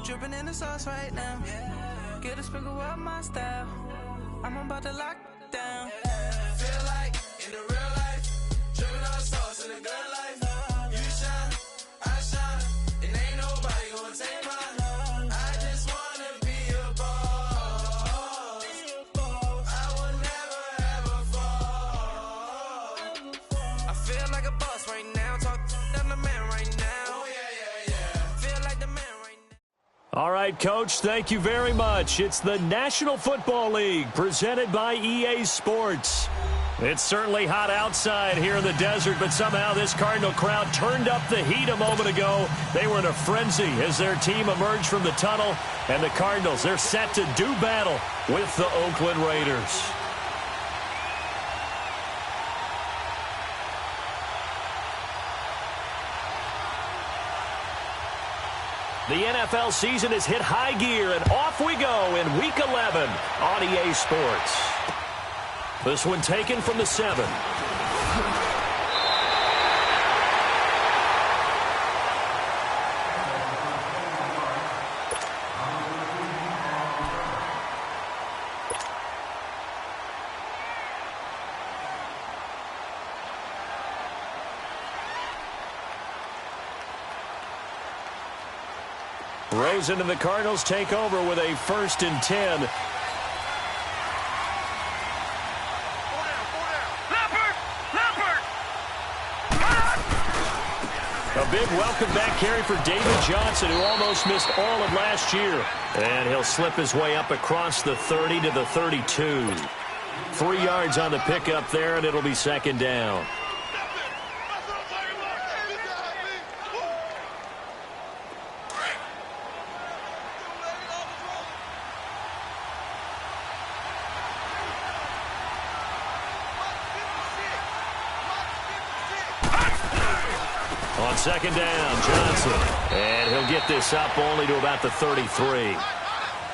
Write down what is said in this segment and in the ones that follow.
Dripping in the sauce right now. Get a sprinkle up my style. I'm about to lock down. Feel like in the real life, dripping on the sauce in the good life. You shine, I shine, and ain't nobody gonna take mine. I just wanna be a boss. I will never ever fall. I feel like a boss right now. Talk to the man right now. Oh yeah. Feel like the man right now. All right, Coach, thank you very much. It's the National Football League presented by EA Sports. It's certainly hot outside here in the desert, but somehow this Cardinal crowd turned up the heat a moment ago. They were in a frenzy as their team emerged from the tunnel, and the Cardinals, they're set to do battle with the Oakland Raiders. The NFL season has hit high gear, and off we go in Week 11 on EA Sports. This one taken from the 7. Rosen and the Cardinals take over with a 1st and 10. A big welcome back carry for David Johnson, who almost missed all of last year. And he'll slip his way up across the 30 to the 32. 3 yards on the pickup there, and it'll be 2nd down. On 2nd down, Johnson. And he'll get this up only to about the 33.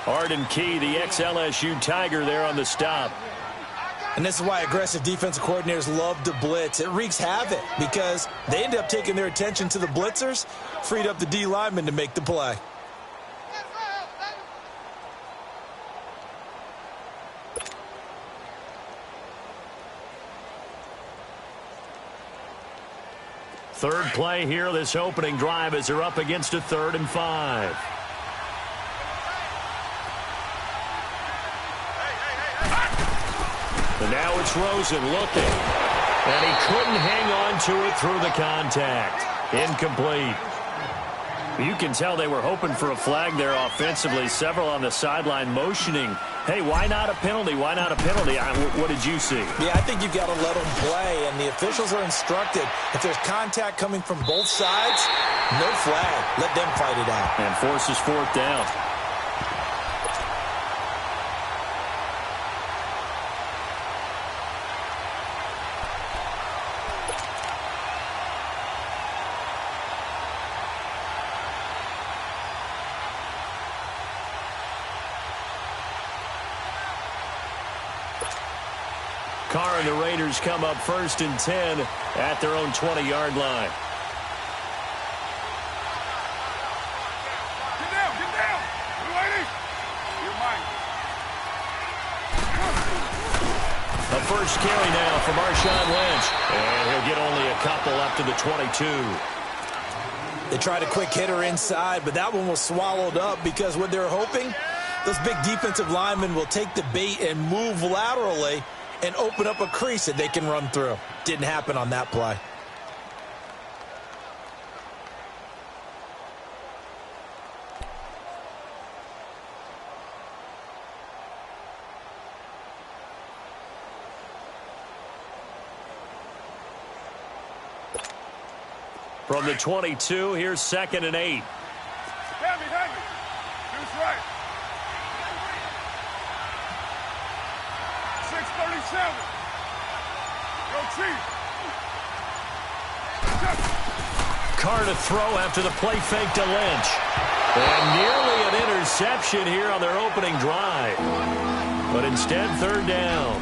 Arden Key, the ex-LSU Tiger, there on the stop. And this is why aggressive defensive coordinators love to blitz. It wreaks havoc because they end up taking their attention to the blitzers, freed up the D lineman to make the play. Third play here, this opening drive, as they're up against a 3rd and 5. And now it's Rosen looking. And he couldn't hang on to it through the contact. Incomplete. You can tell they were hoping for a flag there offensively. Several on the sideline motioning, hey, why not a penalty? Why not a penalty? What did you see? Yeah, I think you've got to let them play, and the officials are instructed. If there's contact coming from both sides, no flag. Let them fight it out. And forces 4th down. Carr and the Raiders come up 1st and 10 at their own 20-yard line. Get down. You ready? You're mine. A first carry now for Marshawn Lynch. And he'll get only a couple up to the 22. They tried a quick hitter inside, but that one was swallowed up because what they're hoping, those big defensive linemen will take the bait and move laterally and open up a crease that they can run through. Didn't happen on that play. From the 22, here's 2nd and 8. Hang me. Who's right? 637. Go Chief. Carr to throw after the play fake to Lynch. And nearly an interception here on their opening drive. But instead, 3rd down.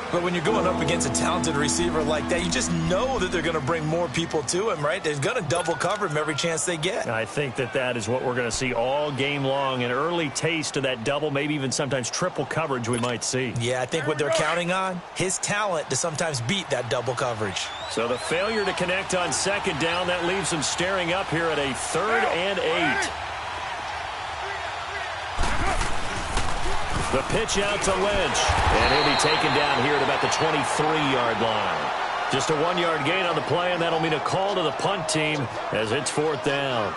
But when you're going up against a talented receiver like that, you just know that they're going to bring more people to him, right? They're going to double cover him every chance they get. I think that is what we're going to see all game long, an early taste of that double, maybe even sometimes triple coverage we might see. Yeah, I think what they're counting on, his talent to sometimes beat that double coverage. So the failure to connect on second down, that leaves them staring up here at a 3rd and 8. The pitch out to Lynch, and he'll be taken down here at about the 23-yard line. Just a 1-yard gain on the play, and that'll mean a call to the punt team as it's 4th down.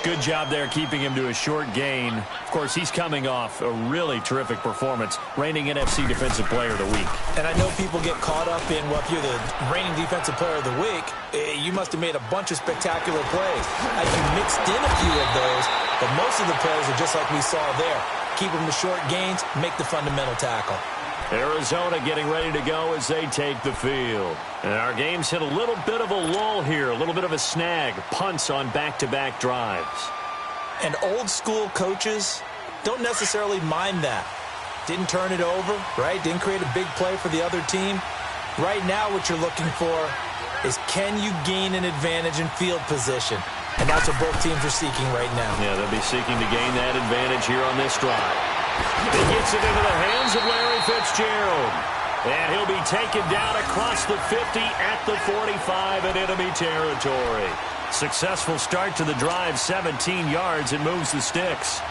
Good job there keeping him to a short gain. Of course, he's coming off a really terrific performance, reigning NFC Defensive Player of the Week. And I know people get caught up in, well, if you're the reigning Defensive Player of the Week, you must have made a bunch of spectacular plays. You mixed in a few of those, but most of the plays are just like we saw there. Keep them to short gains, make the fundamental tackle. Arizona getting ready to go as they take the field. And our game's hit a little bit of a lull here, a little bit of a snag. Punts on back-to-back drives. And old-school coaches don't necessarily mind that. Didn't turn it over, right? Didn't create a big play for the other team. Right now what you're looking for is, can you gain an advantage in field position? And that's what both teams are seeking right now. Yeah, they'll be seeking to gain that advantage here on this drive. He gets it into the hands of Larry Fitzgerald. And he'll be taken down across the 50 at the 45 in enemy territory. Successful start to the drive, 17 yards, and moves the sticks.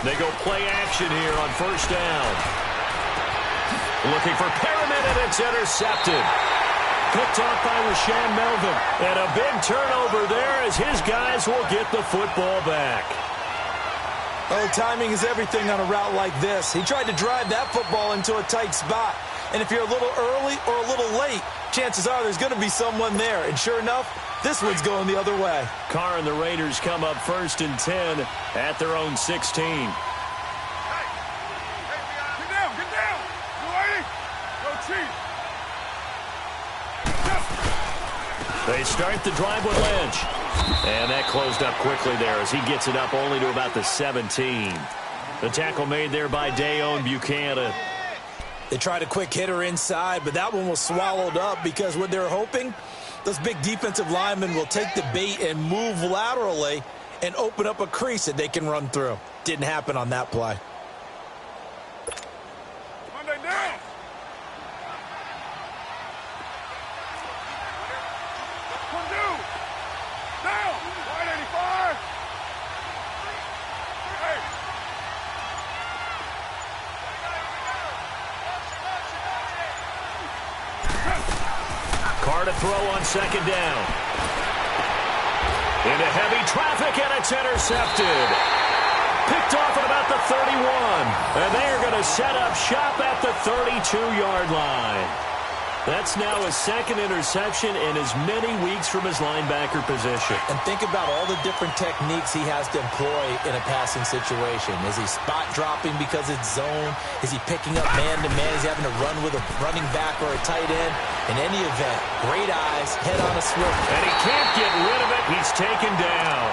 They go play action here on 1st down. Looking for Perriman, and it's intercepted. Picked off by Rashaan Melvin. And a big turnover there as his guys will get the football back. Oh, timing is everything on a route like this. He tried to drive that football into a tight spot. And if you're a little early or a little late, chances are there's going to be someone there. And sure enough, this one's going the other way. Carr and the Raiders come up 1st and 10 at their own 16. Get down, get down. You ready? Go Chiefs. They start the drive with Lynch. And that closed up quickly there as he gets it up only to about the 17. The tackle made there by Dayon Buchanan. They tried a quick hitter inside, but that one was swallowed up because what they're hoping, those big defensive linemen will take the bait and move laterally and open up a crease that they can run through. Didn't happen on that play. Monday down. Come down. Down. 185. Hey. Carr to throw on 2nd down. Into heavy traffic, and it's intercepted. Picked off at about the 31. And they are going to set up shop at the 32-yard line. That's now his 2nd interception in as many weeks from his linebacker position. And think about all the different techniques he has to employ in a passing situation. Is he spot dropping because it's zone? Is he picking up man-to-man? Is he having to run with a running back or a tight end? In any event, great eyes, head on a swivel. And he can't get rid of it. He's taken down.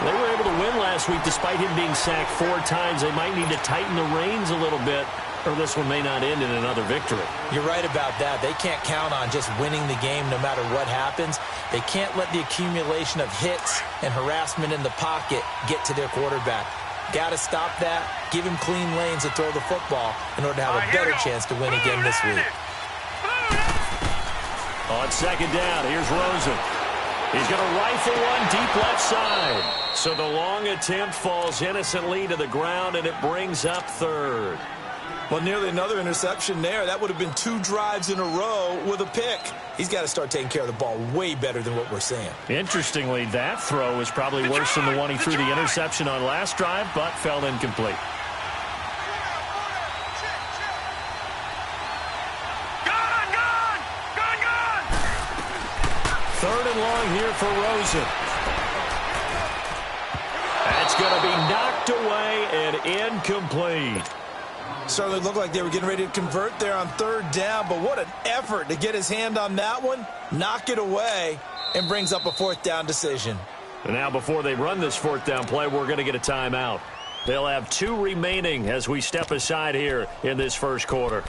They were able to win last week despite him being sacked 4 times. They might need to tighten the reins a little bit, or this one may not end in another victory. You're right about that. They can't count on just winning the game no matter what happens. They can't let the accumulation of hits and harassment in the pocket get to their quarterback. Got to stop that, give him clean lanes to throw the football in order to have a better chance to win again this week. On 2nd down, here's Rosen. He's going to rifle one deep left side. So the long attempt falls innocently to the ground, and it brings up 3rd. Well, nearly another interception there. That would have been 2 drives in a row with a pick. He's got to start taking care of the ball way better than what we're seeing. Interestingly, that throw was probably worse than the one he threw the interception on last drive, but fell incomplete. Third and long here for Rosen. going to be knocked away and incomplete. Certainly looked like they were getting ready to convert there on third down, but what an effort to get his hand on that one, knock it away, and brings up a fourth down decision. And now before they run this fourth down play, we're going to get a timeout. They'll have 2 remaining as we step aside here in this first quarter.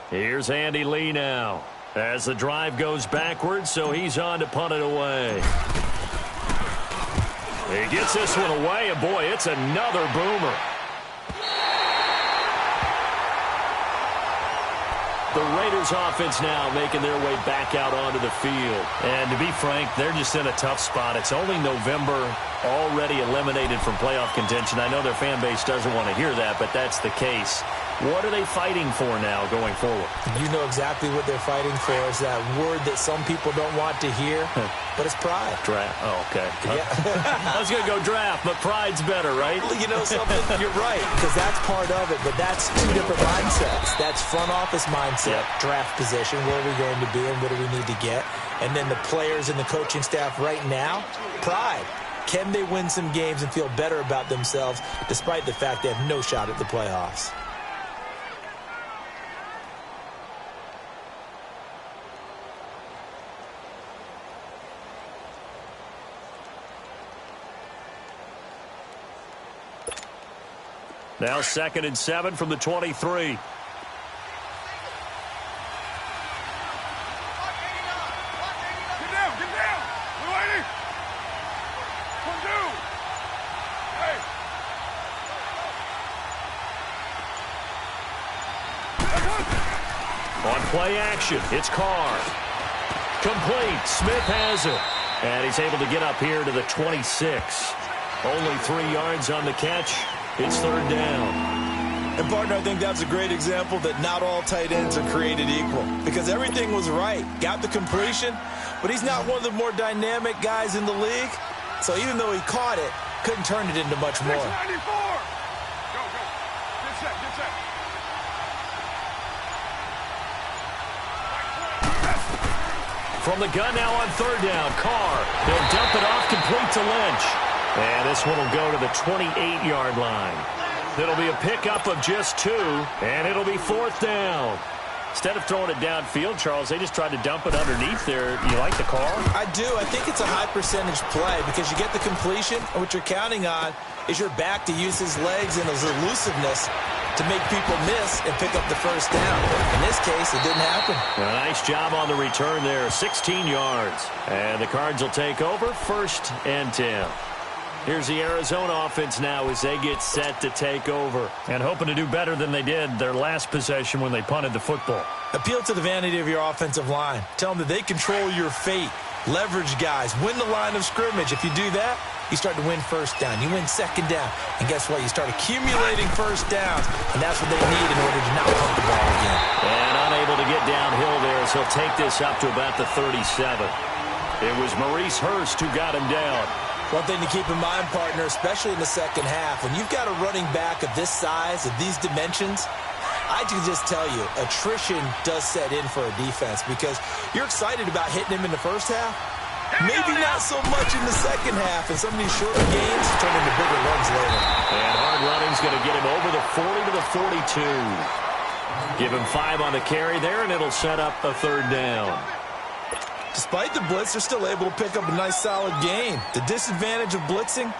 Here's Andy Lee now as the drive goes backwards, so he's on to punt it away. He gets this one away, and boy, it's another boomer. The Raiders offense now making their way back out onto the field. And to be frank, they're just in a tough spot. It's only November, already eliminated from playoff contention. I know their fan base doesn't want to hear that, but that's the case. What are they fighting for now going forward? You know exactly what they're fighting for. Is that word that some people don't want to hear, but it's pride. Draft. Oh, okay. Yeah. I was going to go draft, but pride's better, right? Well, you know something? You're right, because that's part of it, but that's 2 different mindsets. That's front office mindset, draft position, where are we going to be and what do we need to get? And then the players and the coaching staff right now, pride. Can they win some games and feel better about themselves despite the fact they have no shot at the playoffs? Now 2nd and 7 from the 23. Get down, get down. Blue 80. 1-2. Hey. On play action, it's Carr. Complete. Smith has it. And he's able to get up here to the 26. Only 3 yards on the catch. It's 3rd down. And, partner, I think that's a great example that not all tight ends are created equal. Because everything was right. Got the completion, but he's not one of the more dynamic guys in the league. So even though he caught it, couldn't turn it into much more. 94. Go, go. Get set, get set. From the gun now on 3rd down, Carr. They'll dump it off complete to Lynch. And this one will go to the 28-yard line. It'll be a pickup of just 2, and it'll be 4th down. Instead of throwing it downfield, Charles, they just tried to dump it underneath there. You like the call? I do. I think it's a high-percentage play because you get the completion, and what you're counting on is your back to use his legs and his elusiveness to make people miss and pick up the first down. In this case, it didn't happen. A nice job on the return there, 16 yards. And the Cards will take over, 1st and 10. Here's the Arizona offense now as they get set to take over. And hoping to do better than they did their last possession when they punted the football. Appeal to the vanity of your offensive line. Tell them that they control your fate. Leverage guys. Win the line of scrimmage. If you do that, you start to win 1st down. You win 2nd down. And guess what? You start accumulating 1st downs. And that's what they need in order to not punt the ball again. And unable to get downhill there, so he'll take this up to about the 37. It was Maurice Hurst who got him down. One thing to keep in mind, partner, especially in the second half, when you've got a running back of this size, of these dimensions, I can just tell you, attrition does set in for a defense because you're excited about hitting him in the first half. Maybe not so much in the second half, and some of these shorter games turn into bigger runs later. And hard running's going to get him over the 40 to the 42. Give him 5 on the carry there, and it'll set up a 3rd down. Despite the blitz, they're still able to pick up a nice solid gain. The disadvantage of blitzing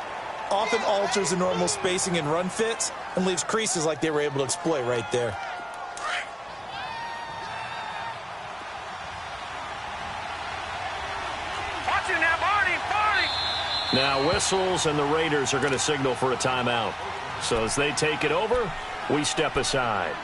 often alters the normal spacing and run fits and leaves creases like they were able to exploit right there. Now whistles, and the Raiders are going to signal for a timeout. So as they take it over, we step aside.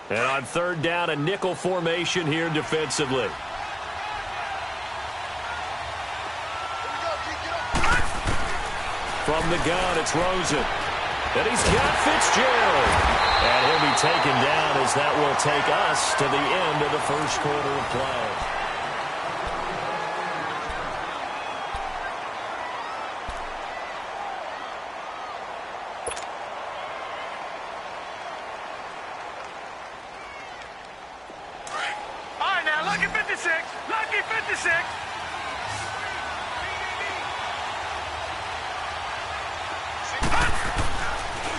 And on 3rd down, a nickel formation here defensively. From the gun, it's Rosen. And he's got Fitzgerald. And he'll be taken down as that will take us to the end of the first quarter of play. Lucky 56! Lucky 56!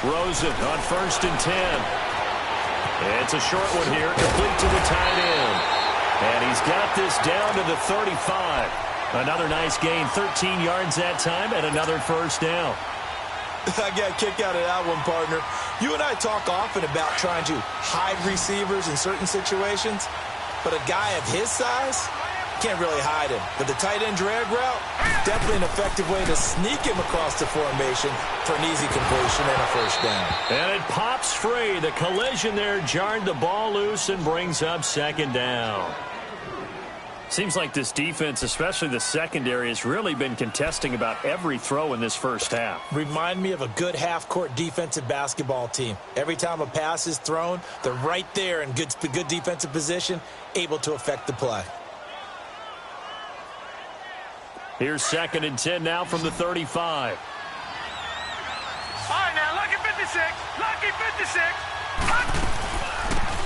Rosen on 1st and 10. It's a short one here, complete to the tight end. And he's got this down to the 35. Another nice gain, 13 yards that time, and another first down. I got a kick out of that one, partner. You and I talk often about trying to hide receivers in certain situations. But a guy of his size can't really hide him. But the tight end drag route, definitely an effective way to sneak him across the formation for an easy completion and a first down. And it pops free. The collision there jarred the ball loose and brings up 2nd down. Seems like this defense, especially the secondary, has really been contesting about every throw in this first half. Remind me of a good half-court defensive basketball team. Every time a pass is thrown, they're right there in good defensive position, able to affect the play. Here's 2nd and 10 now from the 35. All right, now, lucky 56. Lucky 56.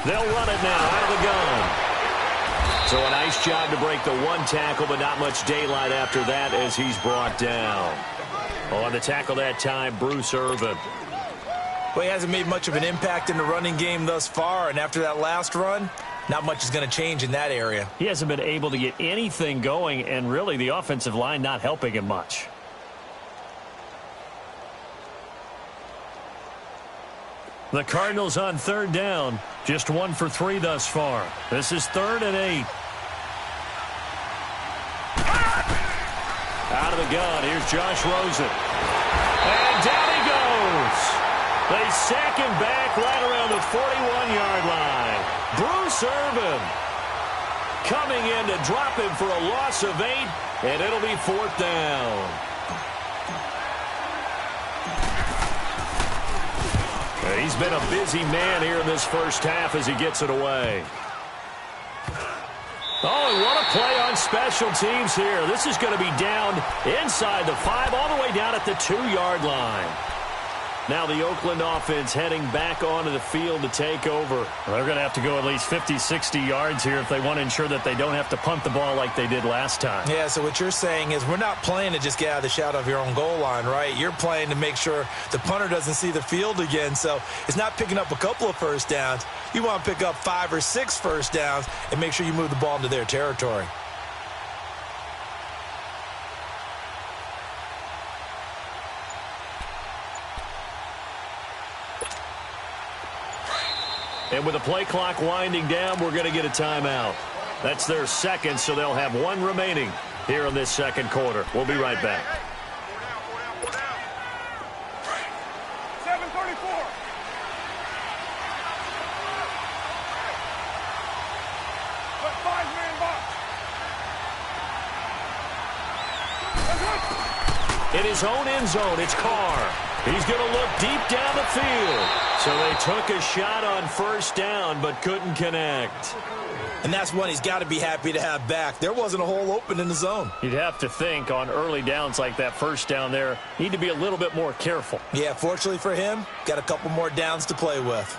They'll run it now out of the gun. So a nice job to break the one tackle, but not much daylight after that as he's brought down. On the tackle that time, Bruce Irvin. Well, he hasn't made much of an impact in the running game thus far, and after that last run, not much is going to change in that area. He hasn't been able to get anything going, and really the offensive line not helping him much. The Cardinals on 3rd down. Just 1 for 3 thus far. This is 3rd and 8. Out of the gun, here's Josh Rosen. And down he goes. They sack him back right around the 41-yard line. Bruce Irvin coming in to drop him for a loss of 8, and it'll be 4th down. He's been a busy man here in this first half as he gets it away. Oh, and what a play on special teams here. This is going to be down inside the 5, all the way down at the 2-yard line. Now the Oakland offense heading back onto the field to take over. They're going to have to go at least 50, 60 yards here if they want to ensure that they don't have to punt the ball like they did last time. Yeah, so what you're saying is we're not playing to just get out of the shadow of your own goal line, right? You're playing to make sure the punter doesn't see the field again. So it's not picking up a couple of first downs. You want to pick up 5 or 6 first downs and make sure you move the ball into their territory. And with the play clock winding down, we're going to get a timeout. That's their second, so they'll have 1 remaining here in this second quarter. We'll be right back. 7:34. Put 5-man box. In his own end zone, it's Carr. He's going to look deep down the field. So they took a shot on first down, but couldn't connect. And that's one he's got to be happy to have back. There wasn't a hole open in the zone. You'd have to think on early downs like that first down there, need to be a little bit more careful. Yeah, fortunately for him, got a couple more downs to play with.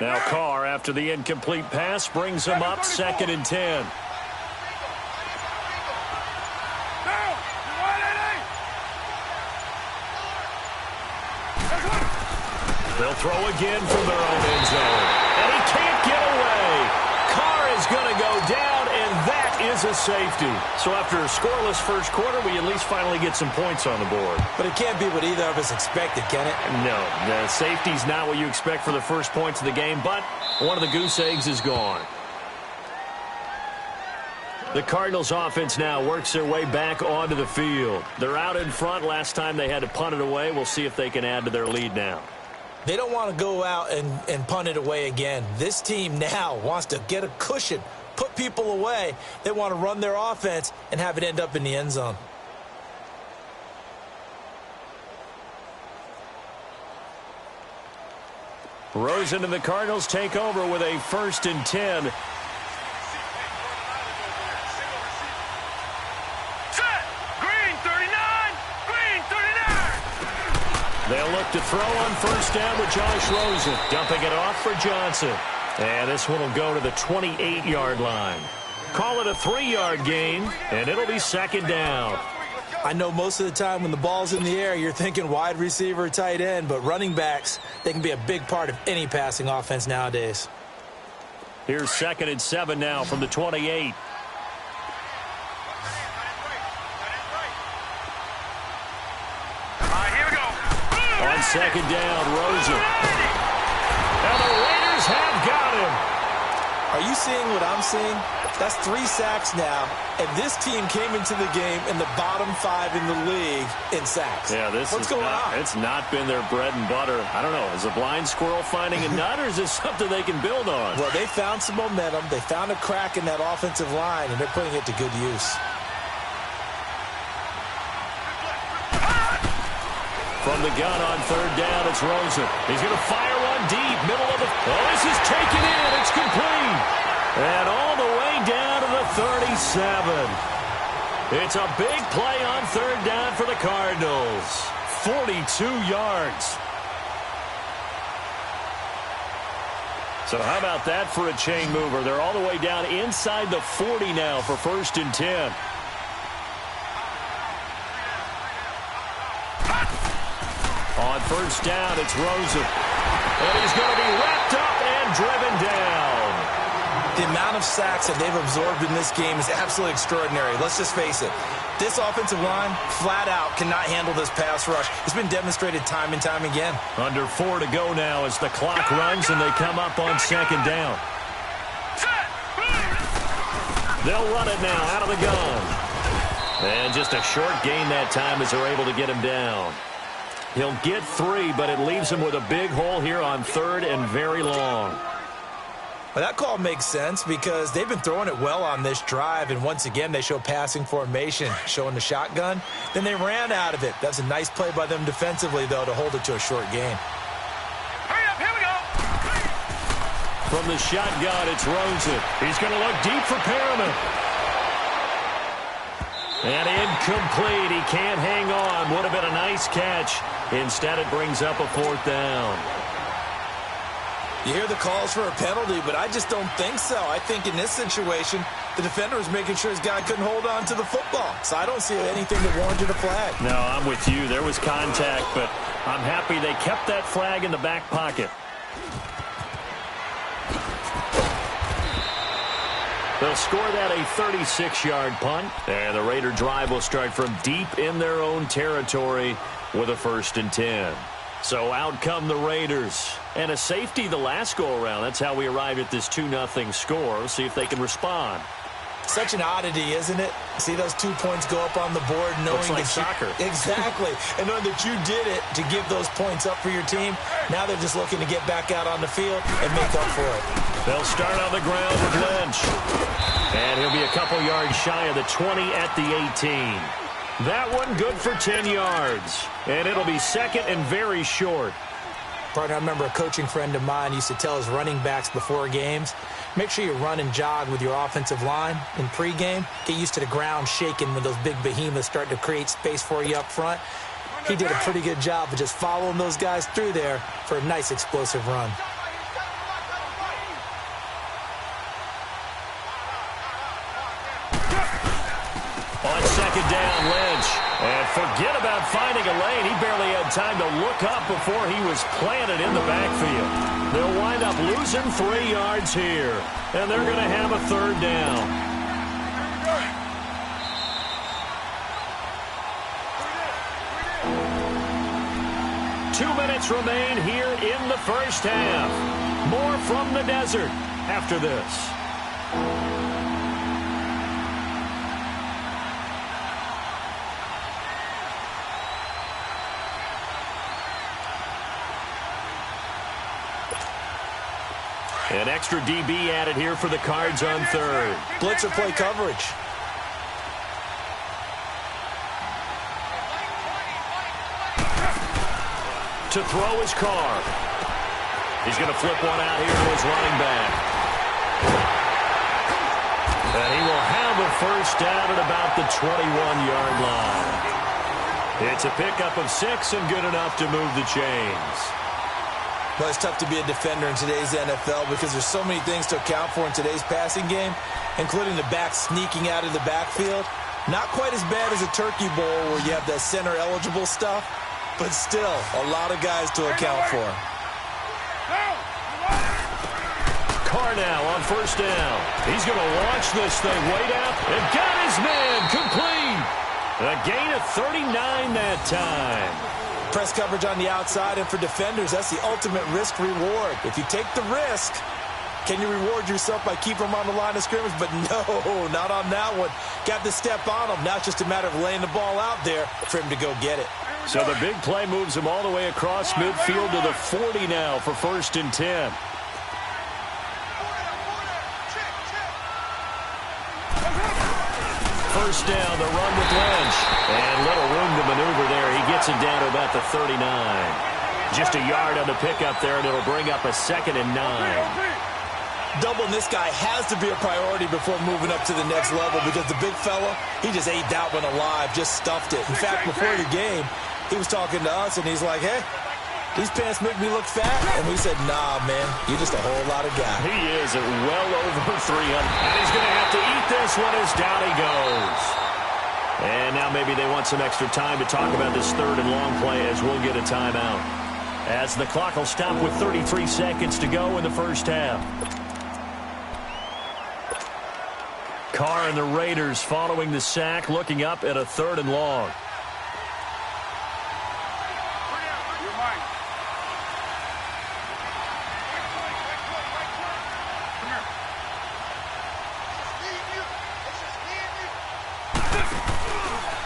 Now Carr, after the incomplete pass, brings him up 2nd and 10. They'll throw again from their own end zone. And he can't get away. Carr is going to go down, and that is a safety. So after a scoreless first quarter, we at least finally get some points on the board. But it can't be what either of us expected, can it? No, the safety's not what you expect for the first points of the game, but one of the goose eggs is gone. The Cardinals offense now works their way back onto the field. They're out in front. Last time they had to punt it away. We'll see if they can add to their lead now. They don't want to go out and punt it away again. This team now wants to get a cushion, put people away. They want to run their offense and have it end up in the end zone. Rosen and the Cardinals take over with a 1st and 10. They'll look to throw on 1st down with Josh Rosen. Dumping it off for Johnson. And this one will go to the 28-yard line. Call it a 3-yard gain, and it'll be 2nd down. I know most of the time when the ball's in the air, you're thinking wide receiver, tight end, but running backs, they can be a big part of any passing offense nowadays. Here's 2nd and 7 now from the 28. On 2nd down, Rosen. And the Raiders have got him. Are you seeing what I'm seeing? That's 3 sacks now, and this team came into the game in the bottom 5 in the league in sacks. Yeah, what's going on? It's not been their bread and butter. I don't know. Is a blind squirrel finding a nut, or is this something they can build on? Well, they found some momentum. They found a crack in that offensive line, and they're putting it to good use. From the gun on 3rd down, it's Rosen. He's going to fire one deep, middle of the... Oh, this is taken in. It's complete. And all the way down to the 37. It's a big play on 3rd down for the Cardinals. 42 yards. So how about that for a chain mover? They're all the way down inside the 40 now for 1st and 10. On 1st down, it's Rosen. And he's going to be wrapped up and driven down. The amount of sacks that they've absorbed in this game is absolutely extraordinary. Let's just face it. This offensive line, flat out, cannot handle this pass rush. It's been demonstrated time and time again. Under 4 to go now as the clock runs and they come up on 2nd down. They'll run it now out of the gun. And just a short gain that time as they're able to get him down. He'll get 3, but it leaves him with a big hole here on 3rd and very long. Well, that call makes sense because they've been throwing it well on this drive, and once again they show passing formation, showing the shotgun. Then they ran out of it. That's a nice play by them defensively, though, to hold it to a short gain. Hurry up, here we go. From the shotgun, it's Rosen. He's going to look deep for Perriman. And incomplete. He can't hang on. Would have been a nice catch. Instead, it brings up a 4th down. You hear the calls for a penalty, but I just don't think so. I think in this situation, the defender was making sure his guy couldn't hold on to the football. So I don't see anything that warranted a flag. No, I'm with you. There was contact, but I'm happy they kept that flag in the back pocket. They'll score that a 36-yard punt, and the Raider drive will start from deep in their own territory with a 1st and 10. So out come the Raiders. And a safety the last go-around. That's how we arrived at this 2-0 score. We'll see if they can respond. Such an oddity, isn't it? See those 2 points go up on the board knowing Looks like that soccer. Exactly. And knowing that you did it to give those points up for your team. Now they're just looking to get back out on the field and make up for it. They'll start on the ground with Lynch. And he'll be a couple yards shy of the 20 at the 18. That one good for 10 yards. And it'll be 2nd and very short. Partner, I remember a coaching friend of mine used to tell his running backs before games, make sure you run and jog with your offensive line in pregame. Get used to the ground shaking when those big behemoths start to create space for you up front. He did a pretty good job of just following those guys through there for a nice explosive run. On 2nd down, Lynch. And forget about finding a lane. He barely had time to look up before he was planted in the backfield. They'll wind up losing 3 yards here. And they're going to have a 3rd down. Two minutes remain here in the first half. More from the desert after this. An extra DB added here for the Cards on third. Blitzer play coverage. To throw his Carr. He's going to flip one out here to his running back. And he will have a first down at about the 21-yard line. It's a pickup of 6 and good enough to move the chains. Well, it's tough to be a defender in today's NFL because there's so many things to account for in today's passing game, including the back sneaking out of the backfield. Not quite as bad as a Turkey Bowl where you have that center-eligible stuff, but still a lot of guys to account for. Carr now on first down. He's going to launch this thing way down and got his man complete. A gain of 39 that time. Press coverage on the outside, and for defenders, that's the ultimate risk-reward. If you take the risk, can you reward yourself by keeping them on the line of scrimmage? But no, not on that one. Got to step on him. Now it's just a matter of laying the ball out there for him to go get it. So the big play moves him all the way across midfield to the 40 now for 1st and 10. First down, the run with Lynch. And little room to maneuver there. He gets it down to about the 39. Just a yard on the pickup there, and it'll bring up a 2nd and 9. Doubling this guy has to be a priority before moving up to the next level because the big fella, he just ate that one alive, just stuffed it. In fact, before the game, he was talking to us, and he's like, hey, these pants make me look fat. And we said, nah, man, you're just a whole lot of guy. He is at well over 300. And he's going to have to eat this one as down he goes. And now maybe they want some extra time to talk about this 3rd and long play as we'll get a timeout. As the clock will stop with 33 seconds to go in the first half. Carr and the Raiders following the sack, looking up at a 3rd and long.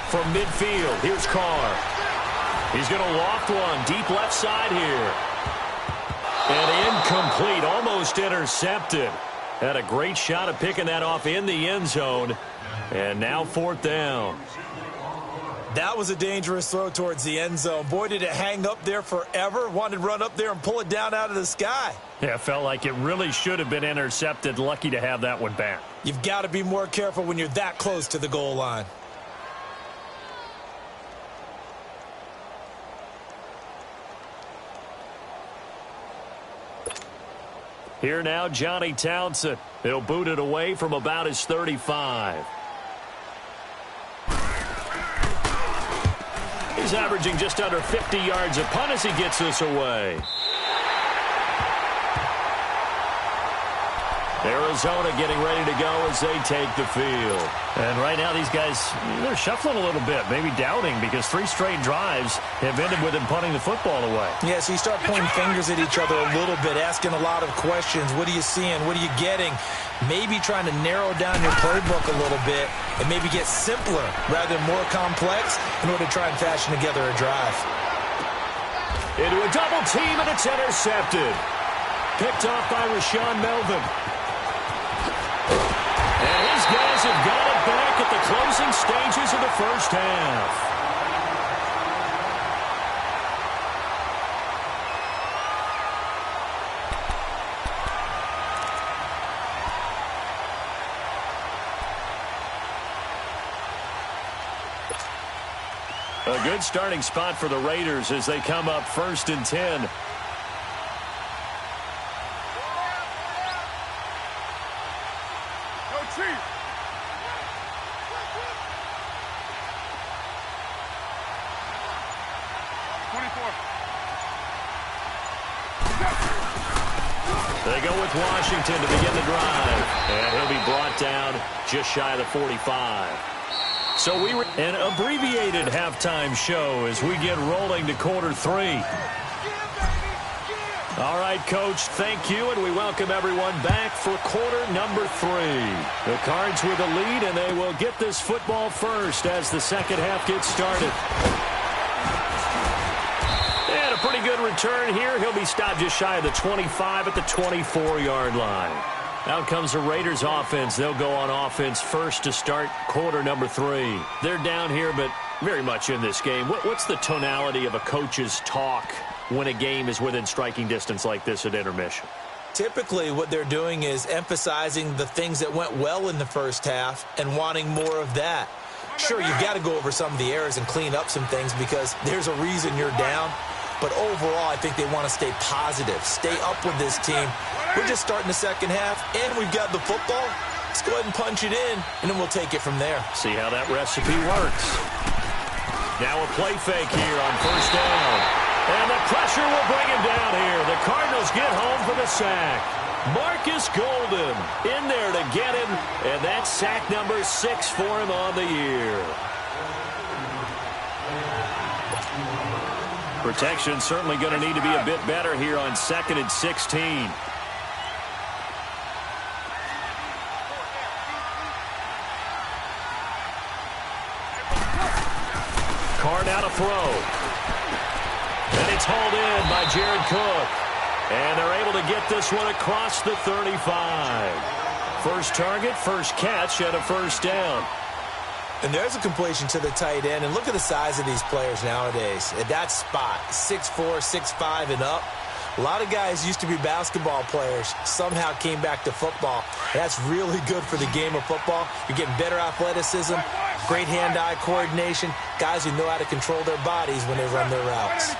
From midfield, here's Carr. He's going to loft one deep left side here. And incomplete, almost intercepted. Had a great shot at picking that off in the end zone. And now 4th down. That was a dangerous throw towards the end zone. Boy, did it hang up there forever. Wanted to run up there and pull it down out of the sky. Yeah, felt like it really should have been intercepted. Lucky to have that one back. You've got to be more careful when you're that close to the goal line. Here now, Johnny Townsend. He'll boot it away from about his 35. He's averaging just under 50 yards a punt as he gets this away. Arizona getting ready to go as they take the field. And right now these guys, they're shuffling a little bit, maybe doubting because 3 straight drives have ended with them punting the football away. Yeah, so you start pointing fingers at each other a little bit, asking a lot of questions. What are you seeing? What are you getting? Maybe trying to narrow down your playbook a little bit and maybe get simpler rather than more complex in order to try and fashion together a drive. Into a double team, and it's intercepted. Picked off by Rashawn Melvin. And his guys have got it back at the closing stages of the first half. A good starting spot for the Raiders as they come up 1st and 10. They go with Washington to begin the drive. And he'll be brought down just shy of the 45. So we were an abbreviated halftime show as we get rolling to quarter 3. All right, Coach, thank you, and we welcome everyone back for quarter number 3. The Cards with the lead, and they will get this football first as the second half gets started. And a pretty good return here. He'll be stopped just shy of the 25 at the 24-yard line. Out comes the Raiders offense. They'll go on offense first to start quarter number 3. They're down here, but very much in this game. What's the tonality of a coach's talk when a game is within striking distance like this at intermission? Typically, what they're doing is emphasizing the things that went well in the first half and wanting more of that. Sure, you've got to go over some of the errors and clean up some things because there's a reason you're down. But overall, I think they want to stay positive, stay up with this team. We're just starting the second half, and we've got the football. Let's go ahead and punch it in, and then we'll take it from there. See how that recipe works. Now a play fake here on first down. And the pressure will bring him down here. The Cardinals get home for the sack. Marcus Golden in there to get him, and that's sack number 6 for him on the year. Protection certainly going to need to be a bit better here on 2nd and 16. Carr now to throw. And it's hauled in by Jared Cook. And they're able to get this one across the 35. First target, first catch, and a first down. And there's a completion to the tight end. And look at the size of these players nowadays. At that spot, 6'4", 6'5", and up. A lot of guys used to be basketball players, somehow came back to football. That's really good for the game of football. You're getting better athleticism, great hand-eye coordination, guys who know how to control their bodies when they run their routes.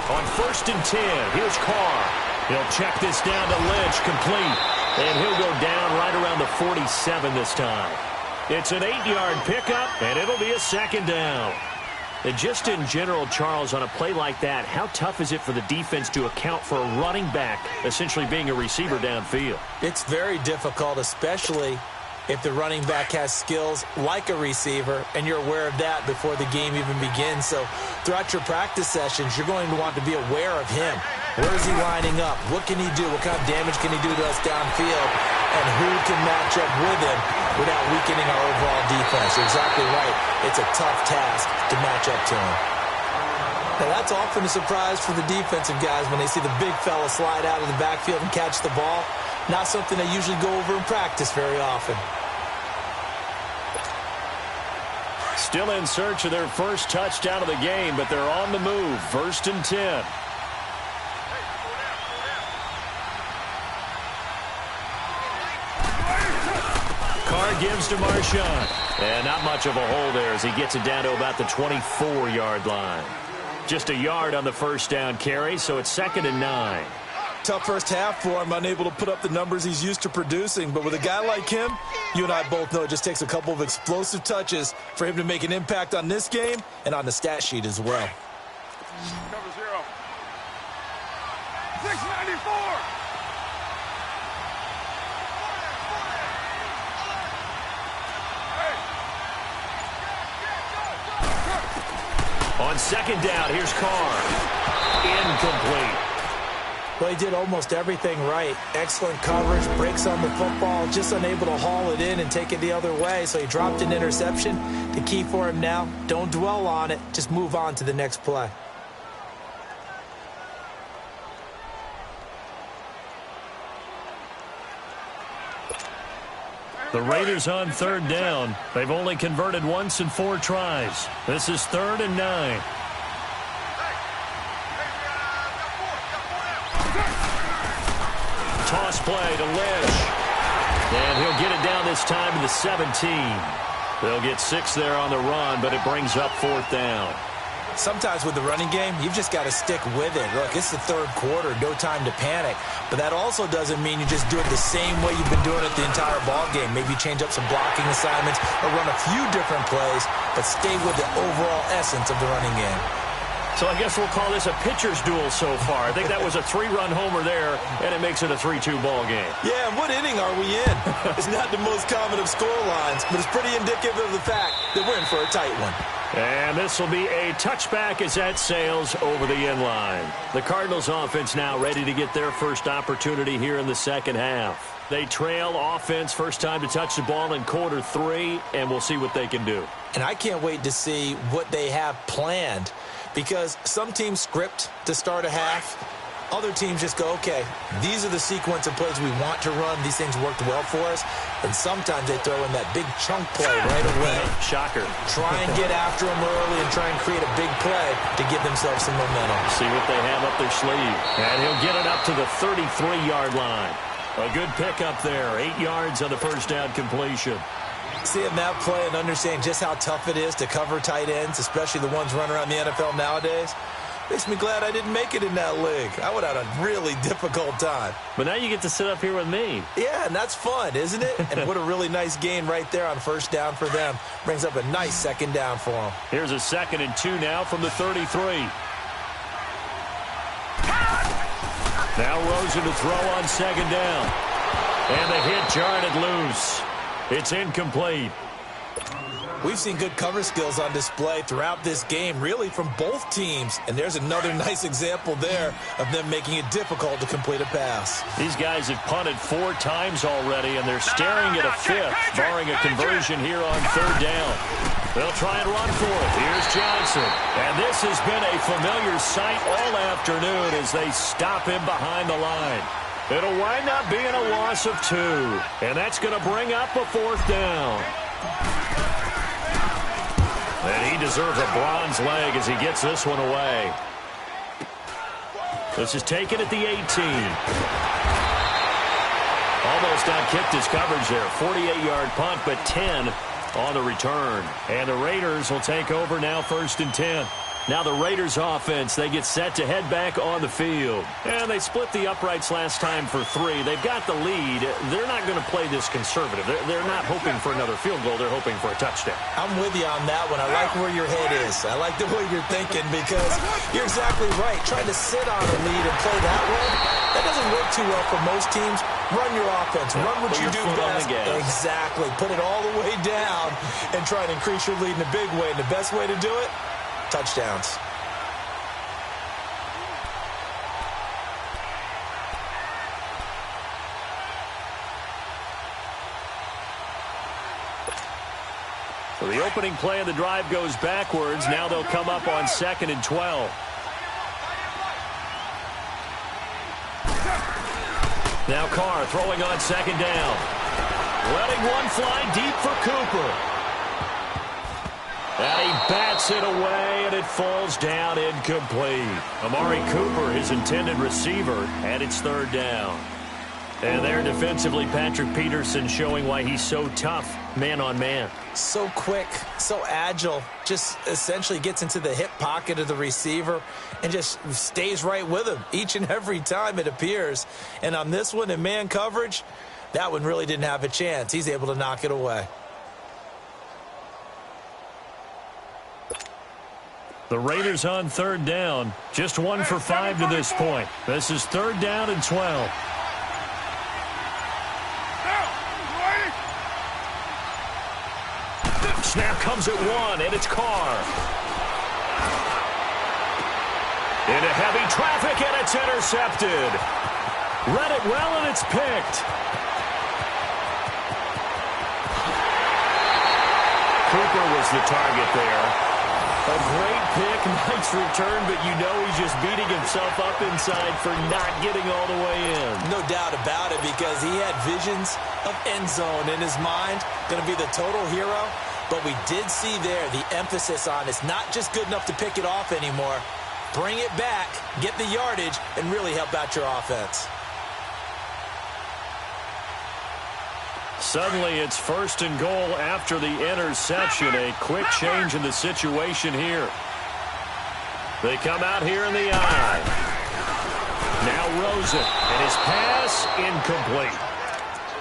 On 1st and 10, here's Carr. He'll check this down to Lynch, complete. And he'll go down right around the 47 this time. It's an 8-yard pickup, and it'll be a second down. And just in general, Charles, on a play like that, how tough is it for the defense to account for a running back essentially being a receiver downfield? It's very difficult, especially if the running back has skills like a receiver, and you're aware of that before the game even begins. So throughout your practice sessions, you're going to want to be aware of him. Where is he lining up? What can he do? What kind of damage can he do to us downfield? And who can match up with him without weakening our overall defense? You're exactly right. It's a tough task to match up to him. Now, that's often a surprise for the defensive guys when they see the big fella slide out of the backfield and catch the ball. Not something they usually go over in practice very often. Still in search of their first touchdown of the game, but they're on the move. 1st and 10. Carr gives to Marshawn. And not much of a hole there as he gets it down to about the 24-yard line. Just a yard on the first down carry, so it's 2nd and 9. Tough first half for him, unable to put up the numbers he's used to producing. But with a guy like him, you and I both know it just takes a couple of explosive touches for him to make an impact on this game and on the stat sheet as well. Cover 0. 694. On 2nd down, here's Carr. Incomplete. Well, he did almost everything right. Excellent coverage, breaks on the football, just unable to haul it in and take it the other way. So he dropped an interception. The key for him now, don't dwell on it. Just move on to the next play. The Raiders on 3rd down. They've only converted once in 4 tries. This is 3rd and 9. Toss play to Lynch. And he'll get it down this time to the 17. They'll get 6 there on the run, but it brings up 4th down. Sometimes with the running game, you've just got to stick with it. Look, it's the 3rd quarter, no time to panic. But that also doesn't mean you just do it the same way you've been doing it the entire ball game. Maybe change up some blocking assignments or run a few different plays, but stay with the overall essence of the running game. So I guess we'll call this a pitcher's duel so far. I think that was a 3-run homer there, and it makes it a 3-2 ball game. Yeah, and what inning are we in? It's not the most common of score lines, but it's pretty indicative of the fact that we're in for a tight one. And this will be a touchback as that sails over the end line. The Cardinals offense now ready to get their first opportunity here in the second half. They trail offense, first time to touch the ball in quarter 3, and we'll see what they can do. And I can't wait to see what they have planned, because some teams script to start a half. Other teams just go, okay, these are the sequence of plays we want to run. These things worked well for us. And sometimes they throw in that big chunk play right away. Shocker. Try and get after them early and try and create a big play to give themselves some momentum. See what they have up their sleeve. And he'll get it up to the 33-yard line. A good pickup there. 8 yards on the first down completion. Seeing that play and understanding just how tough it is to cover tight ends, especially the ones running around the NFL nowadays, makes me glad I didn't make it in that league. I would have had a really difficult time. But now you get to sit up here with me. Yeah, and that's fun, isn't it? And what a really nice gain right there on first down for them. Brings up a nice second down for them. Here's a 2nd and 2 now from the 33. Now Rosen to throw on 2nd down. And the hit jarred it loose. It's incomplete. We've seen good cover skills on display throughout this game, really from both teams. And there's another nice example there of them making it difficult to complete a pass. These guys have punted 4 times already, and they're staring at a 5th, barring a conversion here on 3rd down. They'll try and run for it. Here's Johnson. And this has been a familiar sight all afternoon as they stop him behind the line. It'll wind up being a loss of 2. And that's going to bring up a 4th down. And he deserves a bronze leg as he gets this one away. This is taken at the 18. Almost outkicked his coverage there. 48-yard punt, but 10 on the return. And the Raiders will take over now 1st and 10. Now the Raiders offense, they get set to head back on the field. And they split the uprights last time for 3. They've got the lead. They're not going to play this conservative. They're not hoping for another field goal. They're hoping for a touchdown. I'm with you on that one. I like where your head is. I like the way you're thinking, because you're exactly right. Trying to sit on a lead and play that way, that doesn't work too well for most teams. Run your offense. Run what you do best. Exactly. Put it all the way down and try and increase your lead in a big way. And the best way to do it, touchdowns. So the opening play of the drive goes backwards. Now they'll come up on 2nd and 12. Now Carr throwing on 2nd down. Letting one fly deep for Cooper. And he bats it away, and it falls down incomplete. Amari Cooper, his intended receiver, and it's 3rd down. And there defensively, Patrick Peterson showing why he's so tough, man on man. So quick, so agile, just essentially gets into the hip pocket of the receiver and just stays right with him each and every time it appears. And on this one in man coverage, that one really didn't have a chance. He's able to knock it away. The Raiders on 3rd down, just 1 for 5 to this point. This is 3rd down and 12. Snap comes at 1, and it's Carr. Into heavy traffic, and it's intercepted. Read it well, and it's picked. Cooper was the target there. A great pick, nice return, but you know he's just beating himself up inside for not getting all the way in. No doubt about it, because he had visions of end zone in his mind. Going to be the total hero. But we did see there the emphasis on it's not just good enough to pick it off anymore. Bring it back, get the yardage, and really help out your offense. Suddenly it's 1st and goal after the interception. A quick change in the situation here. They come out here in the eye. Now Rosen, and his pass incomplete.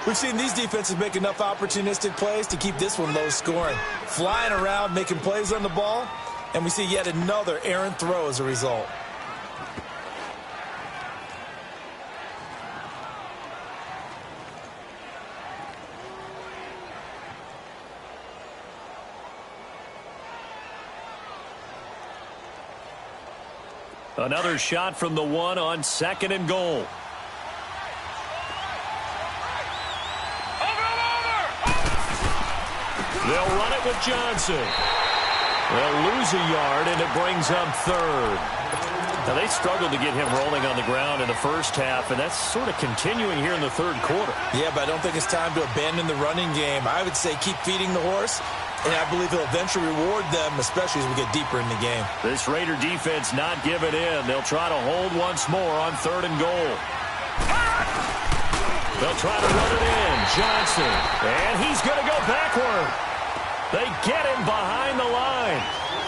We've seen these defenses make enough opportunistic plays to keep this one low scoring. Flying around, making plays on the ball, and we see yet another errant throw as a result. Another shot from the one on 2nd and goal. They'll run it with Johnson. They'll lose a yard, and it brings up 3rd. Now, they struggled to get him rolling on the ground in the first half, and that's sort of continuing here in the 3rd quarter. Yeah, but I don't think it's time to abandon the running game. I would say keep feeding the horse, and I believe he'll eventually reward them, especially as we get deeper in the game. This Raider defense not giving in. They'll try to hold once more on 3rd and goal. They'll try to run it in. Johnson, and he's going to go backward. They get him behind the line.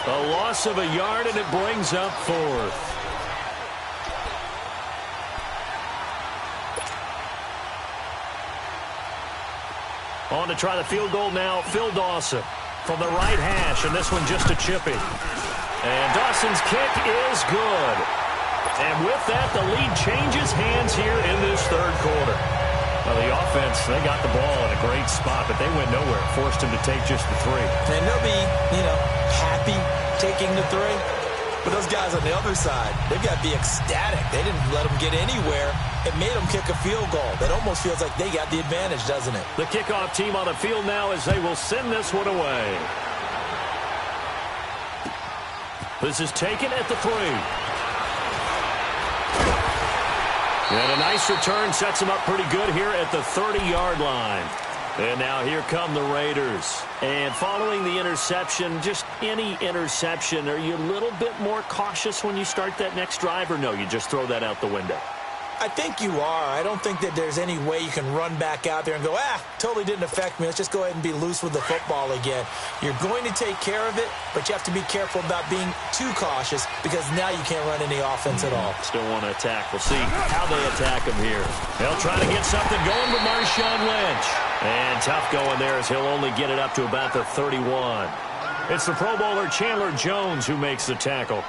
A loss of a yard, and it brings up 4th. On to try the field goal now, Phil Dawson from the right hash, and this one just a chippy. And Dawson's kick is good. And with that, the lead changes hands here in this 3rd quarter. Well, the offense, they got the ball in a great spot, but they went nowhere. Forced him to take just the 3. And they'll be, happy taking the 3. But those guys on the other side, they've got to be ecstatic. They didn't let them get anywhere. It made them kick a field goal. That almost feels like they got the advantage, doesn't it? The kickoff team on the field now as they will send this one away. This is taken at the 3. And a nice return sets him up pretty good here at the 30-yard line. And now here come the Raiders. And following the interception, just any interception, are you a little bit more cautious when you start that next drive, or no, you just throw that out the window? I think you are. I don't think that there's any way you can run back out there and go, totally didn't affect me. Let's just go ahead and be loose with the football again. You're going to take care of it, but you have to be careful about being too cautious because now you can't run any offense at all. Still want to attack. We'll see how they attack him here. They'll try to get something going with Marshawn Lynch. And tough going there as he'll only get it up to about the 31. It's the Pro Bowler Chandler Jones who makes the tackle.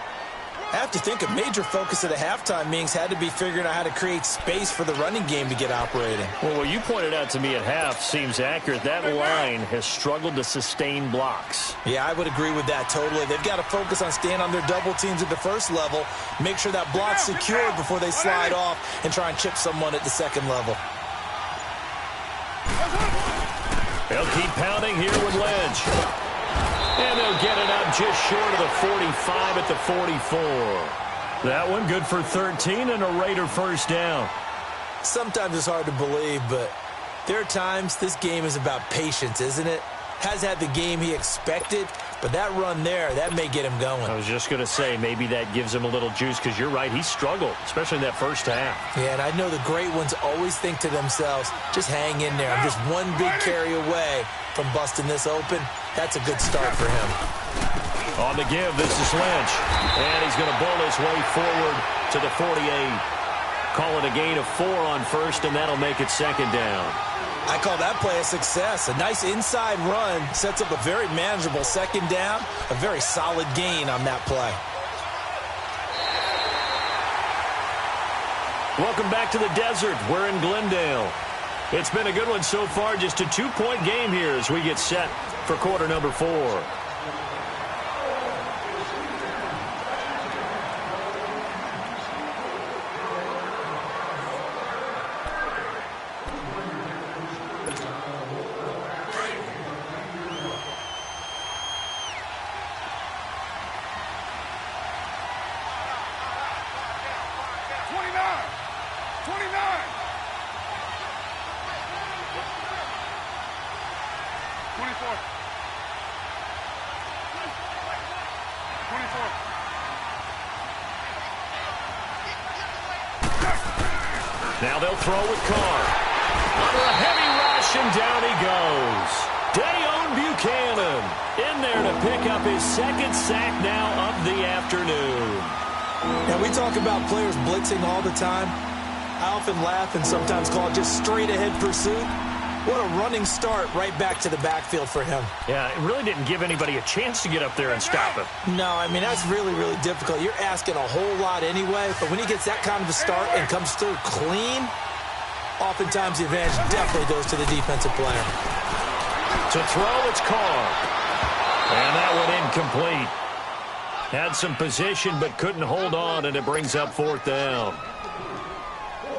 I have to think a major focus of the halftime meetings had to be figuring out how to create space for the running game to get operating. Well, what you pointed out to me at half seems accurate. That line has struggled to sustain blocks. Yeah, I would agree with that totally. They've got to focus on staying on their double teams at the first level, make sure that block's secured before they slide off and try and chip someone at the second level. They'll keep pounding here with Lynch. And they'll get it up just short of the 45 at the 44. That one good for 13 and a Raider first down. Sometimes it's hard to believe, but there are times this game is about patience, isn't it? Has had the game he expected, but that run there, that may get him going. I was just going to say, maybe that gives him a little juice because you're right, he struggled, especially in that first half. Yeah, and I know the great ones always think to themselves, just hang in there. I'm just one big carry away from busting this open. That's a good start for him. On the give, this is Lynch. And he's going to bowl his way forward to the 48. Call it a gain of 4 on first, and that'll make it 2nd down. I call that play a success. A nice inside run sets up a very manageable 2nd down. A very solid gain on that play. Welcome back to the desert. We're in Glendale. It's been a good one so far. Just a 2-point game here as we get set for quarter number 4. Now they'll throw with Carr. Under a heavy rush, and down he goes. Dayon Buchanan in there to pick up his 2nd sack now of the afternoon. And we talk about players blitzing all the time. I often laugh and sometimes call it just straight-ahead pursuit. What a running start right back to the backfield for him. Yeah, it really didn't give anybody a chance to get up there and stop him. No, I mean, that's really, really difficult. You're asking a whole lot anyway, but when he gets that kind of a start and comes through clean, oftentimes the advantage definitely goes to the defensive player. To throw, it's Carr. And that one incomplete. Had some position but couldn't hold on, and it brings up 4th down.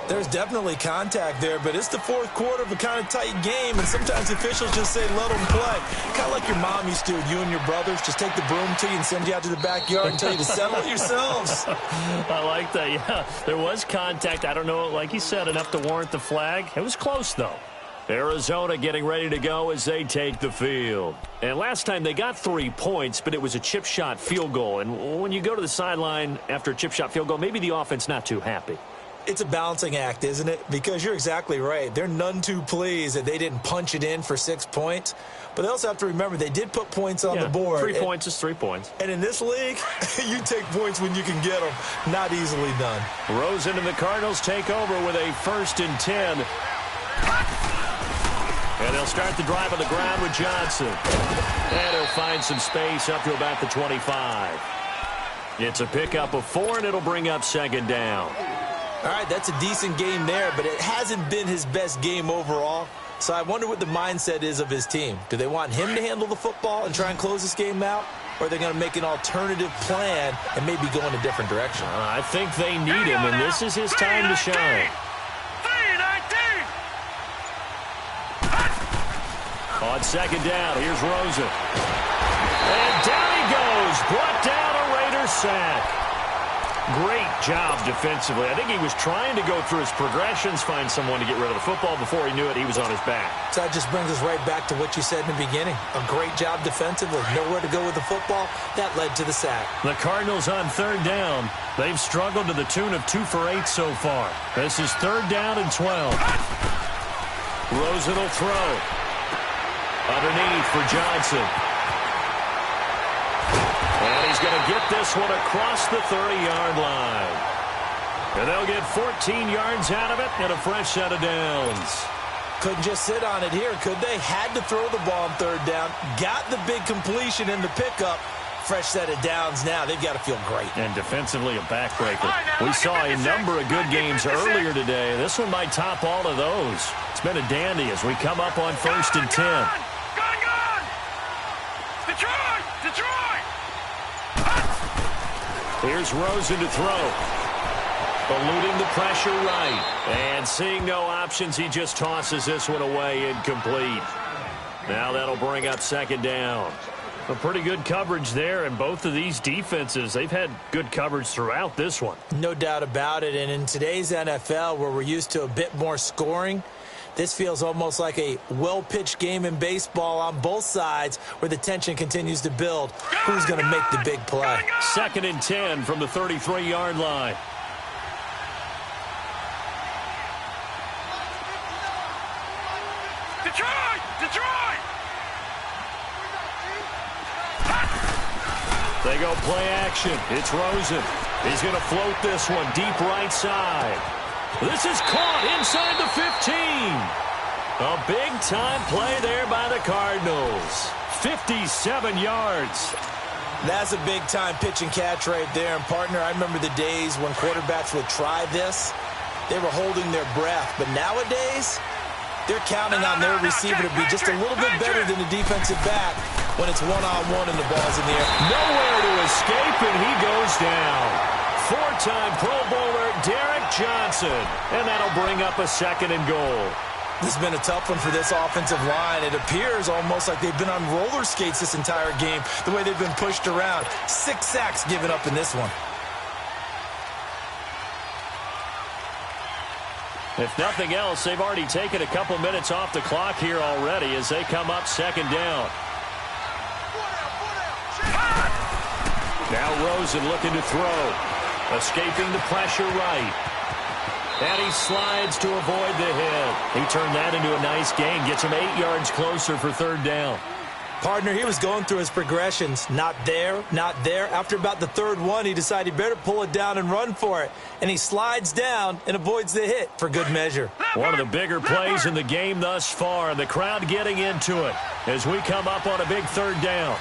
There's definitely contact there, but it's the 4th quarter of a kind of tight game, and sometimes officials just say, let them play. Kind of like your mom used to, you and your brothers, just take the broom to you and send you out to the backyard and tell you to settle it yourselves. I like that, yeah. There was contact. I don't know, like you said, enough to warrant the flag. It was close, though. Arizona getting ready to go as they take the field. And last time they got 3 points, but it was a chip shot field goal. And when you go to the sideline after a chip shot field goal, maybe the offense not too happy. It's a balancing act, isn't it? Because you're exactly right. They're none too pleased that they didn't punch it in for 6 points. But they also have to remember they did put points on the board. 3 points is 3 points. And in this league, you take points when you can get them. Not easily done. Rosen and the Cardinals take over with a 1st and 10. And they'll start the drive on the ground with Johnson. And he'll find some space up to about the 25. It's a pickup of 4, and it'll bring up 2nd down. All right, that's a decent game there, but it hasn't been his best game overall. So I wonder what the mindset is of his team. Do they want him to handle the football and try and close this game out? Or are they going to make an alternative plan and maybe go in a different direction? I think they need him, and this is his time to shine. On 2nd down, here's Rosen. And down he goes. Brought down a Raider sack. Great job defensively. I think he was trying to go through his progressions, find someone to get rid of the football. Before he knew it, he was on his back. So that just brings us right back to what you said in the beginning. A great job defensively. Nowhere to go with the football. That led to the sack. The Cardinals on 3rd down. They've struggled to the tune of 2 for 8 so far. This is 3rd down and 12. Rosen will throw. Underneath for Johnson. And he's going to get this one across the 30-yard line. And they'll get 14 yards out of it and a fresh set of downs. Couldn't just sit on it here, could they? Had to throw the ball on 3rd down. Got the big completion in the pickup. Fresh set of downs now. They've got to feel great. And defensively, a backbreaker. We saw a number of good games earlier today. This one might top all of those. It's been a dandy as we come up on 1st and 10. Detroit! Here's Rosen to throw. Eluding the pressure right. And seeing no options, he just tosses this one away incomplete. Now that'll bring up 2nd down. A pretty good coverage there, and both of these defenses, they've had good coverage throughout this one. No doubt about it, and in today's NFL, where we're used to a bit more scoring, this feels almost like a well-pitched game in baseball on both sides where the tension continues to build. Who's going to make the big play? 2nd and 10 from the 33-yard line. Detroit! They go play action. It's Rosen. He's going to float this one deep right side. This is caught inside the 15. A big-time play there by the Cardinals. 57 yards. That's a big-time pitch and catch right there. And, partner, I remember the days when quarterbacks would try this. They were holding their breath. But nowadays, they're counting on their receiver to be just a little bit better than the defensive back when it's one-on-one and the ball's in the air. Nowhere to escape, and he goes down. 4-time Pro Bowler Derek Johnson. And that'll bring up a 2nd and goal. This has been a tough one for this offensive line. It appears almost like they've been on roller skates this entire game, the way they've been pushed around. 6 sacks given up in this one. If nothing else, they've already taken a couple minutes off the clock here already as they come up 2nd down. Now Rosen looking to throw. Escaping the pressure right. And he slides to avoid the hit. He turned that into a nice gain. Gets him 8 yards closer for 3rd down. Partner, he was going through his progressions. Not there, not there. After about the 3rd one, he decided he better pull it down and run for it. And he slides down and avoids the hit for good measure. One of the bigger plays in the game thus far. And the crowd getting into it as we come up on a big 3rd down.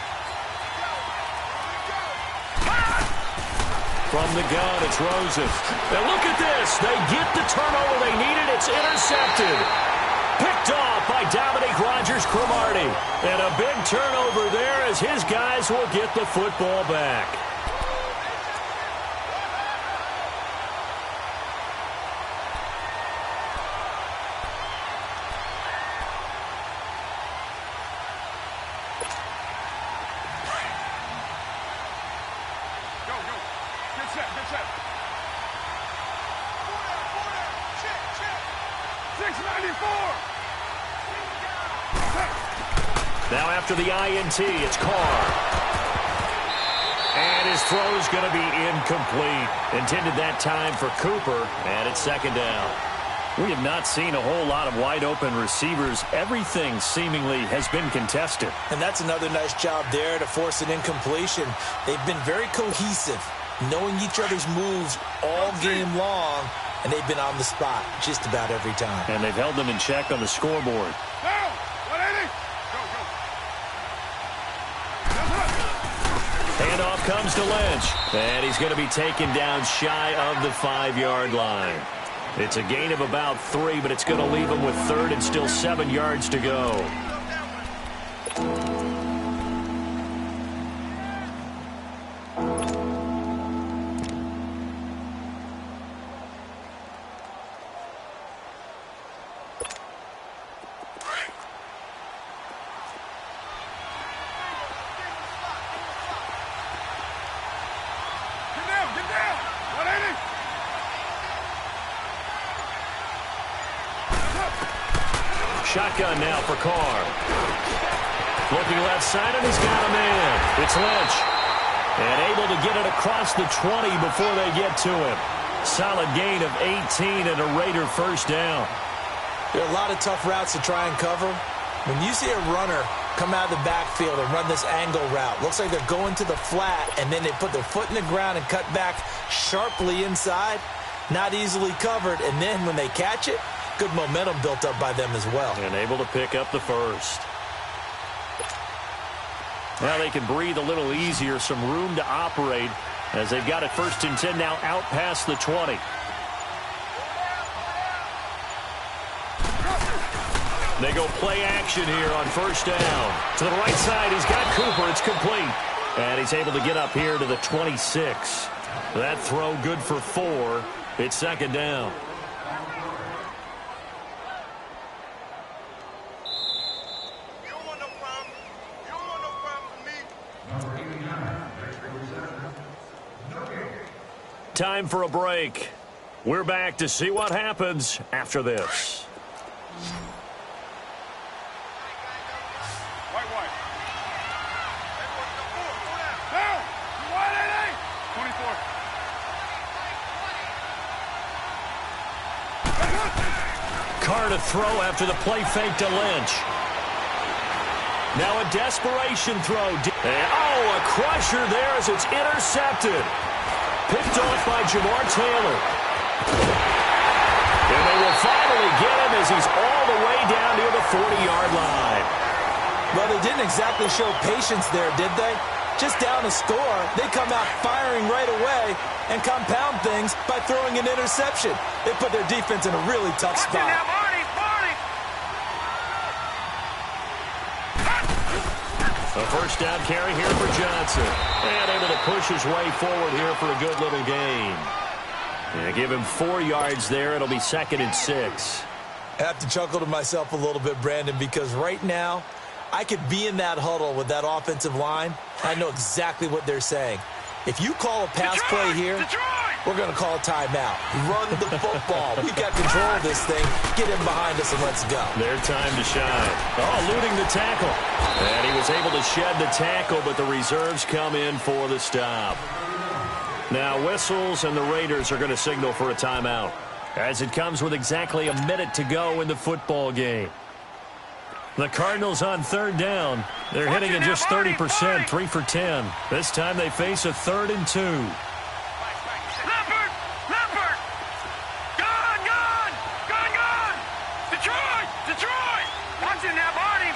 From the gun, it's Rosen. Now look at this. They get the turnover they needed. It's intercepted. Picked off by Dominique Rodgers-Cromartie. And a big turnover there as his guys will get the football back. Now after the INT, it's Carr. And his throw is going to be incomplete. Intended that time for Cooper, and it's second down. We have not seen a whole lot of wide-open receivers. Everything seemingly has been contested. And that's another nice job there to force an incompletion. They've been very cohesive, knowing each other's moves all game long, and they've been on the spot just about every time. And they've held them in check on the scoreboard. Handoff comes to Lynch, and he's going to be taken down shy of the 5-yard line. It's a gain of about 3, but it's going to leave him with third and still 7 yards to go. Shotgun now for Carr. Looking left side, and he's got a man. It's Lynch. And able to get it across the 20 before they get to him. Solid gain of 18 and a Raider first down. There are a lot of tough routes to try and cover. When you see a runner come out of the backfield and run this angle route, looks like they're going to the flat, and then they put their foot in the ground and cut back sharply inside. Not easily covered, and then when they catch it, good momentum built up by them as well. And able to pick up the first. Now they can breathe a little easier, some room to operate as they've got it 1st and 10 now out past the 20. They go play action here on first down. To the right side, he's got Cooper. It's complete. And he's able to get up here to the 26. That throw good for 4. It's second down. Time for a break. We're back to see what happens after this. Carr to throw after the play fake to Lynch. Now a desperation throw. Oh, a crusher there as it's intercepted. Picked off by Jamar Taylor. And they will finally get him as he's all the way down near the 40-yard line. Well, they didn't exactly show patience there, did they? Just down a score, they come out firing right away and compound things by throwing an interception. They put their defense in a really tough spot. A first down carry here for Johnson. And able to push his way forward here for a good little gain. And give him 4 yards there. It'll be 2nd and 6. I have to chuckle to myself a little bit, Brandon, because right now I could be in that huddle with that offensive line. I know exactly what they're saying. If you call a pass play here, we're going to call a timeout. Run the football. We've got control of this thing. Get him behind us and let's go. Their time to shine. Oh, eluding the tackle. And he was able to shed the tackle, but the reserves come in for the stop. Now whistles, and the Raiders are going to signal for a timeout as it comes with exactly a minute to go in the football game. The Cardinals on third down. They're hitting at just 30%, 3 for 10. This time they face a 3rd and 2. Leopard! Gone! Detroit! Watch it now, Barney!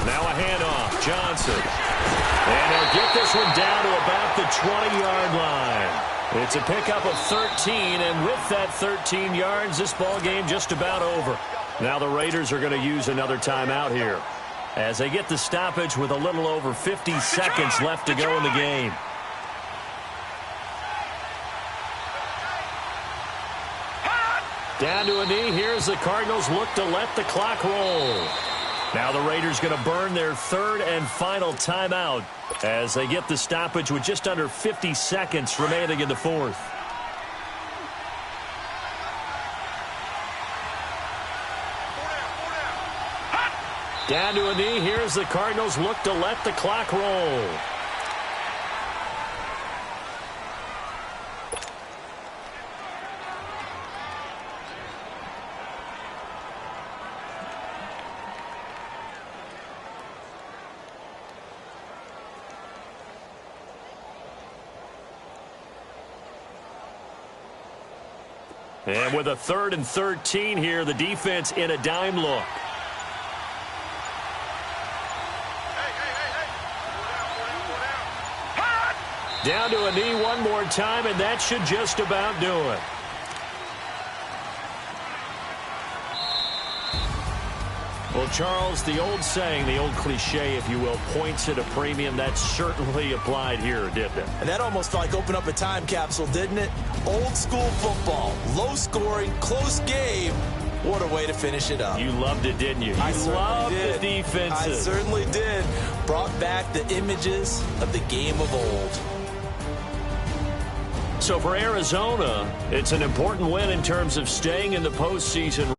Now a handoff, Johnson. And he'll get this one down to about the 20-yard line. It's a pickup of 13, and with that 13 yards, this ball game just about over. Now the Raiders are going to use another timeout here as they get the stoppage with a little over 50 seconds left to go in the game. Down to a knee. Here's the Cardinals look to let the clock roll. Now the Raiders going to burn their third and final timeout as they get the stoppage with just under 50 seconds remaining in the fourth. Down to a knee. Here's the Cardinals look to let the clock roll. And with a 3rd and 13 here, the defense in a dime look. Down to a knee one more time, and that should just about do it. Well, Charles, the old saying, the old cliche, if you will, points at a premium, that certainly applied here, didn't it? And that almost like opened up a time capsule, didn't it? Old school football, low scoring, close game. What a way to finish it up. You loved it, didn't you? I You loved did. the defenses. I certainly did. Brought back the images of the game of old. So for Arizona, it's an important win in terms of staying in the postseason.